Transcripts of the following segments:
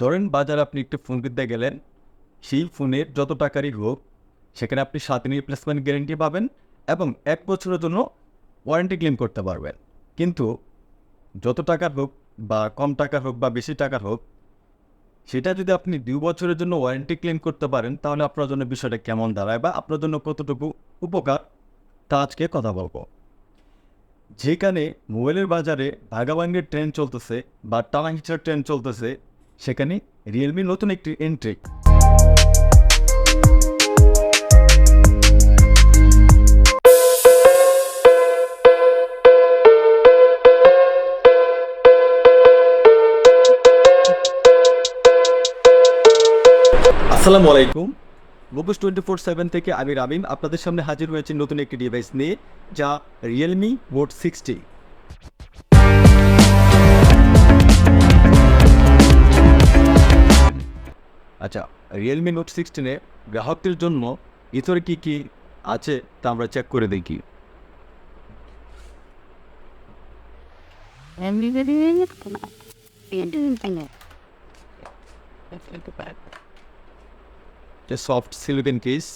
ধরেন বাজারে আপনি একটি ফোন কিনতে গেলেন, সেই ফোনের যত টাকারই হোক সেখানে আপনি 7 দিনের রিপ্লেসমেন্ট গ্যারেন্টি পাবেন এবং 1 বছরের জন্য ওয়ারেন্টি ক্লেম করতে পারবেন। কিন্তু যত টাকার হোক বা কম টাকার হোক বা বেশি টাকার হোক, সেটা যদি আপনি 2 বছরের জন্য ওয়ারেন্টি ক্লেম করতে পারেন তাহলে আপনার জন্য বিষয়টা কেমন দাঁড়ায় বা আপনার জন্য কতটুকু উপকার তা আজকে কথা বলবো। যেখানে মোবাইলের বাজারে ভাগাভাগির ট্রেন্ড চলতেছে বা টানা হিচার ট্রেন্ড চলতেছে, সেখানে রিয়েলমির নতুন একটি এন্ট্রি। আসসালামু আলাইকুম। মুকেশ 24/7 থেকে আমি রামিম আপনাদের সামনে হাজির হয়েছি নতুন একটি ডিভাইস নিয়ে, যা রিয়েলমি নোট 60। আচ্ছা, রিয়েলমি নোট 16-এ গ্রাহকদের জন্য ভিতরে কী কী আছে তা আমরা চেক করে দেখি। Soft silicon case,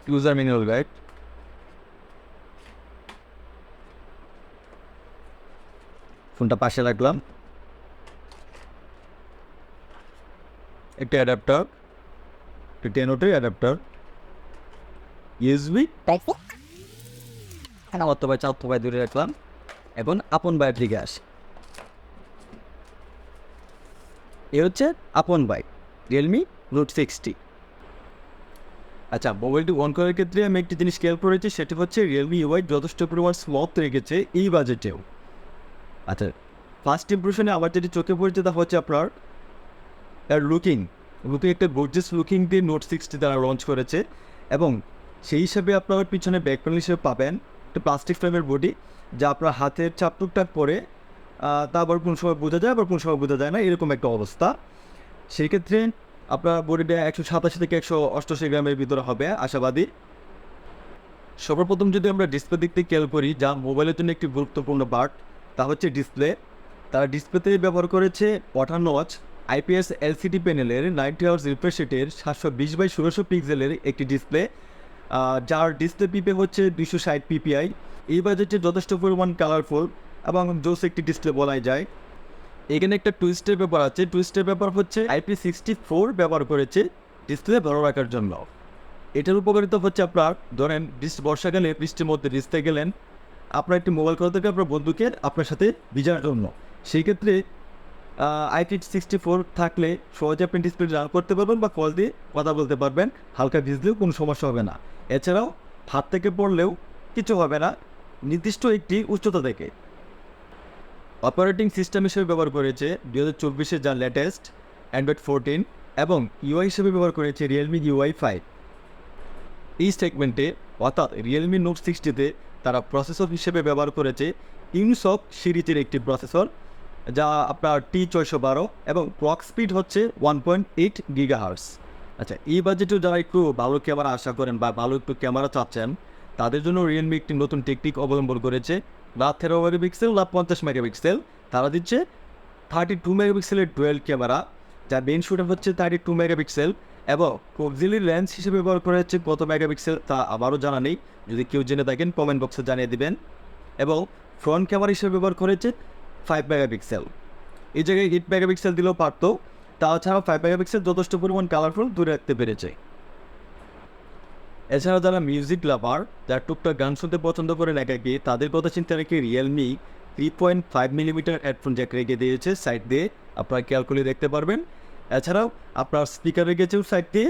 user manual guide, ফোনটা পাশে রাখলাম, একটা অ্যাডাপ্টার, একটা 10 অ্যাডাপ্টার, ইউএসবি অথবা চার দূরে রাখলাম। এখন আপন বাইক দিকে আসি। এ হচ্ছে আপন বাইক রিয়েলমি নোট 60। আচ্ছা, মোবাইলটি অন করার ক্ষেত্রে আমি একটি জিনিস খেয়াল করেছি, সেটি হচ্ছে রিয়েলমি ইউআই যথেষ্ট পরিমাণ স্মুথ রেখেছে এই বাজেটেও। আচ্ছা, ফার্স্ট ইমপ্রেশনে আমার যেটি চোখে পড়েছে তা হচ্ছে আপনার লুকিং একটা গর্জিয়াস লুকিং দিয়ে নোট 60 তারা লঞ্চ করেছে এবং সেই হিসাবে আপনার পিছনে ব্যাক প্যানেল হিসেবে পাবেন একটা প্লাস্টিক ফ্রেমের বডি, যা আপনার হাতের চাপ টুকটাক পরে তা আবার কোন সময় বোঝা যায় আবার কোন সময় বোঝা যায় না, এরকম একটা অবস্থা। সেই ক্ষেত্রে আপনার বডিটা 187 থেকে 188 গ্রামের ভিতরে হবে আশাবাদী। সর্বপ্রথম যদি আমরা ডিসপ্লে দিক থেকে খেয়াল করি, যা মোবাইলের জন্য একটি গুরুত্বপূর্ণ পার্ট, তা হচ্ছে ডিসপ্লে। তারা ডিসপ্লেতে ব্যবহার করেছে 58 ওয়াচ আইপিএস এলসিডি প্যানেলের 90 হার্জ রিফ্রেশ রেটের 720x1600 পিক্সেলের একটি ডিসপ্লে, যার ডিসপ্লে পিপে হচ্ছে 260 পিপিআই। এই বাজেটে যথেষ্ট পরিমাণ কালারফুল এবং জোস একটি ডিসপ্লে বলাই যায়। এখানে একটা টুইস্টের ব্যাপার আছে। টুইস্টের ব্যাপার হচ্ছে IP64 ব্যবহার করেছে ডিসপ্লে ভালো রাখার জন্য। এটার উপকারিতা হচ্ছে আপনার ধরেন বর্ষাকালে বৃষ্টির মধ্যে ভিজতে গেলেন, আপনার একটি মোবাইল কল থেকে আপনার বন্ধুকে আপনার সাথে ভিজার জন্য, সেই ক্ষেত্রে IP64 থাকলে সহজে আপনি ডিসপ্লে রান করতে পারবেন বা কল দিয়ে কথা বলতে পারবেন, হালকা ভিজলেও কোনো সমস্যা হবে না। এছাড়াও হাত থেকে পড়লেও কিছু হবে না নির্দিষ্ট একটি উচ্চতা থেকে। অপারেটিং সিস্টেম হিসেবে ব্যবহার করেছে 2024-এর যা লেটেস্ট অ্যান্ড্রয়েড 14 এবং ইউআই হিসেবে ব্যবহার করেছে রিয়েলমি ইউআই 5। এই সেগমেন্টে অর্থাৎ রিয়েলমি নোট 60-তে তারা প্রসেসর হিসেবে ব্যবহার করেছে ইউনিসক সিরিজের একটি প্রসেসর, যা আপনার T612 এবং ক্লক স্পিড হচ্ছে 1.8 GHz। আচ্ছা, এই বাজেটেও যারা একটু ভালো ক্যামেরা আশা করেন বা ভালো একটু ক্যামেরা চাচ্ছেন, তাদের জন্য রিয়েলমি একটি নতুন টেকনিক অবলম্বন করেছে। না 13 মেগাপিক্সেল না 50 মেগাপিক্সেল, তারা দিচ্ছে 32 মেগাপিক্সেলের ডুয়েল ক্যামেরা, যার মেন শুটার হচ্ছে 32 মেগাপিক্সেল এবং অক্সিলারি লেন্স হিসেবে ব্যবহার করা হচ্ছে কত মেগাপিক্সেল তা আমারও জানা নেই, যদি কেউ জেনে থাকেন কমেন্ট বক্সে জানিয়ে দিবেন। এবং ফ্রন্ট ক্যামেরা হিসেবে ব্যবহার করেছে 5 মেগাপিক্সেল। এই জায়গায় 8 মেগাপিক্সেল দিলেও পারত, তাছাড়াও 5 মেগাপিক্সেল যথেষ্ট পরিমাণ কালারফুল দূরে রাখতে পেরেছে। এছাড়াও যারা মিউজিক লাভার, যারা টুকটাক গান শুনতে পছন্দ করেন একাকি, তাদের কথা চিন্তা রেখে রিয়েলমি 3.5 মিলিমিটার হেডফোন জ্যাক রেখে দিয়েছে সাইড দিয়ে, আপনারা খেয়াল করে দেখতে পারবেন। এছাড়াও আপনার স্পিকার রেখেছেও সাইড দিয়ে।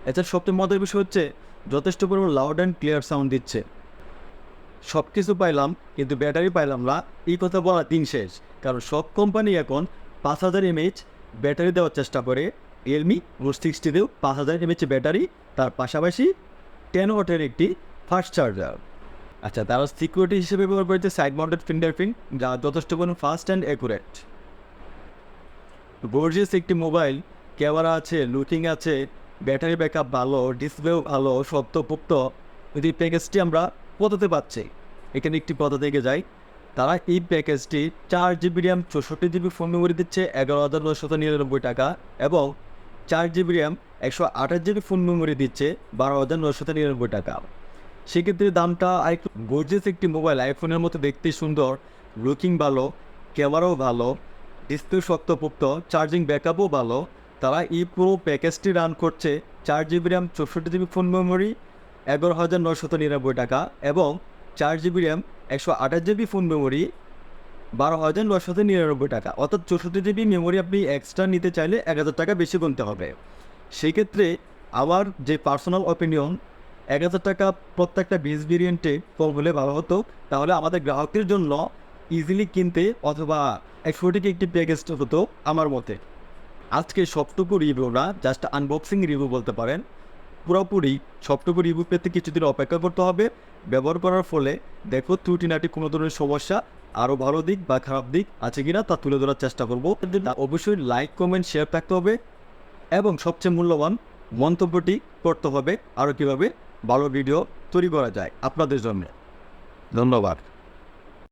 এছাড়া সবচেয়ে মজার বিষয় হচ্ছে যথেষ্ট পরিমাণ লাউড অ্যান্ড ক্লিয়ার সাউন্ড দিচ্ছে। সব কিছু পাইলাম কিন্তু ব্যাটারি পাইলাম না, এই কথা বলা দিন শেষ, কারণ সব কোম্পানি এখন 5000 mAh ব্যাটারি দেওয়ার চেষ্টা করে। রিয়েলমি নোট 60-তেও 5000 mAh ব্যাটারি, তার পাশাপাশি 10 ওয়াটের একটি ফাস্ট চার্জার। আচ্ছা, তারা সিকিউরিটি হিসেবে ব্যবহার করেছে সাইড মাউন্টেড ফিঙ্গারপ্রিন্ট, যা যথেষ্ট পরিমাণ ফাস্ট অ্যান্ড অ্যাকুরেট। গর্জিয়াস একটি মোবাইল, ক্যামেরা আছে, লুকিং আছে, ব্যাটারি ব্যাকআপ ভালো, ডিসপ্লেও ভালো, সত্যপুক্ত। যদি প্যাকেজটি আমরা পদ্ধতি পাচ্ছি, এখানে একটি পদ্ধতি থেকে যাই। তারা এই প্যাকেজটি 4 GB RAM 64 GB phone memory দিচ্ছে 11,999 টাকা এবং 4 GB RAM 128 GB phone memory দিচ্ছে 12,999 টাকা। সেক্ষেত্রে দামটা আরেকটু গর্জিয়াস একটি মোবাইল, আইফোনের মতো দেখতে সুন্দর, লুকিং ভালো, ক্যামেরাও ভালো, ডিসপ্লে শক্তপোক্ত, চার্জিং ব্যাকআপও ভালো। তারা এই পুরো প্যাকেজটি রান করছে 4 GB RAM 64 GB phone memory 11,999 টাকা এবং 4 GB RAM 128 GB phone memory 12,999 টাকা। অর্থাৎ 64 GB মেমোরি আপনি এক্সট্রা নিতে চাইলে 1,000 টাকা বেশি গুনতে হবে। সেই ক্ষেত্রে আমার যে পার্সোনাল অপিনিয়ন, 1,000 টাকা প্রত্যেকটা বেস ভেরিয়েন্টে কম হলে ভালো হতো। তাহলে আমাদের গ্রাহকদের জন্য ইজিলি কিনতে অথবা সঠিক একটি প্যাকেজ হতো আমার মতে। আজকে সবটুকু রিভিউ না, জাস্ট আনবক্সিং রিভিউ বলতে পারেন। পুরোপুরি সবটুকু রিভিউ পেতে কিছুদিন অপেক্ষা করতে হবে। ব্যবহার করার ফলে দেখো ত্রুটিনাটি কোনো ধরনের সমস্যা, আরও ভালো দিক বা খারাপ দিক আছে কিনা তা তুলে ধরার চেষ্টা করবো। অবশ্যই লাইক, কমেন্ট, শেয়ার থাকতে হবে এবং সবচেয়ে মূল্যবান মন্তব্যটি করতে হবে আরও কীভাবে ভালো ভিডিও তৈরি করা যায় আপনাদের জন্য। ধন্যবাদ।